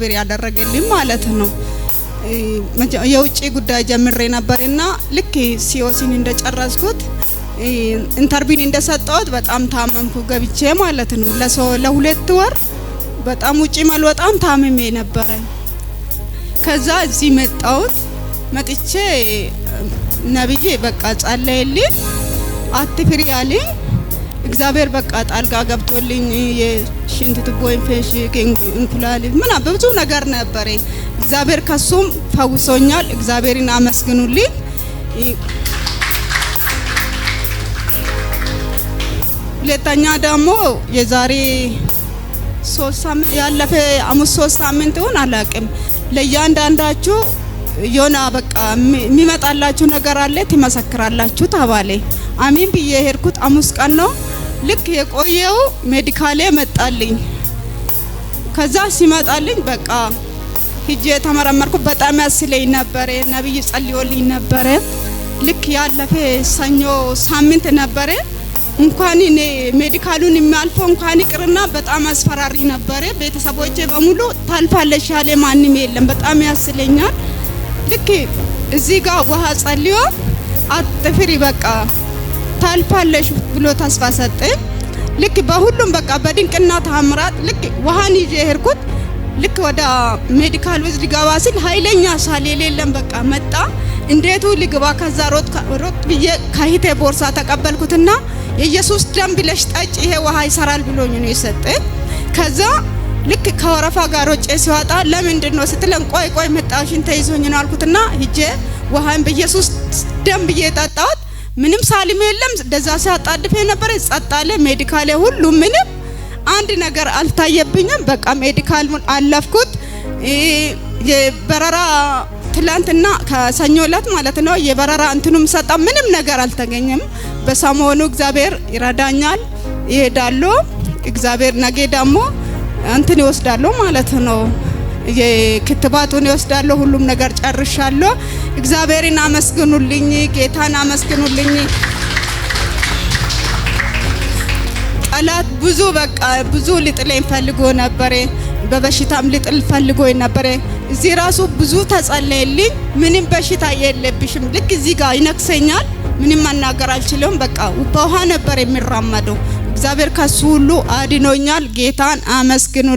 እግዚአብሔር ያደረገልኝ ማለት ነው። የውጪ ጉዳይ ጀምሬ ነበርና ልክ ሲኦሲን እንደጨረስኩት ኢንተርቪው እንደሰጠሁት በጣም ታመምኩ ገብቼ ማለት ነው። ለሁለት ወር በጣም ውጪ መልወጣም ታምሜ ነበረ። ከዛ እዚህ መጥቼ ነብዬ በቃ ጸለየልኝ አትፍሪ አለኝ። እግዚአብሔር በቃ ጣልቃ ገብቶልኝ የሽንት ቱቦ ኢንፌክሽን እንኩላሊት ምን ብዙ ነገር ነበር። እግዚአብሔር ከሱም ፈውሶኛል። እግዚአብሔርን አመስግኑልኝ። ሁለተኛ ደግሞ የዛሬ 3 ሳምንት ያለፈ 3 ሳምንት ሆነ አላቅም ለእያንዳንዳችሁ የሆነ በቃ የሚመጣላችሁ ነገር አለ ትመሰክራላችሁ ተባለ። አሜን ብዬ ሄድኩት። 5 ቀን ነው ልክ የቆየው ሜዲካሌ መጣልኝ። ከዛ ሲመጣልኝ በቃ ሂጄ ተመረመርኩ። በጣም ያስለኝ ነበር። ነብይ ጸልዮልኝ ነበር። ልክ ያለፈ ሰኞ ሳምንት ነበር። እንኳን እኔ ሜዲካሉን የሚያልፈው እንኳን ይቅርና በጣም አስፈራሪ ነበር። ቤተሰቦቼ በሙሉ ታልፋለሽ ያለ ማንም የለም። በጣም ያስለኛል። ልክ እዚህ ጋር ውሃ ጸልዮ አትፍሪ በቃ ታልፋለሽ ብሎ ተስፋ ሰጠኝ። ልክ በሁሉም በቃ በድንቅና ተአምራት ልክ ውሃን ይዤ ሄድኩት። ልክ ወደ ሜዲካል ውስጥ ሊገባ ሲል ኃይለኛ ሳል የሌለም በቃ መጣ። እንዴቱ ሊገባ ከዛ ሮጥ ብዬ ከሂቴ ቦርሳ ተቀበልኩትና የኢየሱስ ደም ብለሽ ጠጪ ይሄ ውሃ ይሰራል ብሎኝ ነው የሰጠኝ። ከዛ ልክ ከወረፋ ጋር ሮጬ ሲወጣ ለምንድን ነው ስትለን ቆይ መጣሽን ተይዞኝ ነው አልኩትና ሂጄ ውሃን በኢየሱስ ደም ብዬ ጠጣሁት። ምንም ሳልም የለም። እንደዛ ሲያጣድፈ ነበር ጸጣለ። ሜዲካል ሁሉ ምንም አንድ ነገር አልታየብኝም። በቃ ሜዲካሉን አለፍኩት። የበረራ ትላንትና ከሰኞ ዕለት ማለት ነው የበረራ እንትኑም ሰጣ ምንም ነገር አልተገኘም። በሰሞኑ እግዚአብሔር ይረዳኛል ይሄዳለሁ። እግዚአብሔር ነገ ደግሞ እንትን ይወስዳለሁ ማለት ነው የክትባቱን ይወስዳለሁ። ሁሉም ነገር ጨርሻለሁ። እግዚአብሔርን አመስግኑልኝ፣ ጌታን አመስግኑልኝ። ጠላት ብዙ ሊጥለኝ ፈልጎ ነበር። በበሽታም ሊጥል ፈልጎ ነበር። እዚህ ራሱ ብዙ ተጸለየልኝ። ምንም በሽታ የለብሽም። ልክ እዚህ ጋር ይነክሰኛል። ምንም መናገር አልችልም። በቃ በውሃ ነበር የሚራመደው። እግዚአብሔር ከሱ ሁሉ አድኖኛል። ጌታን አመስግኑልኝ።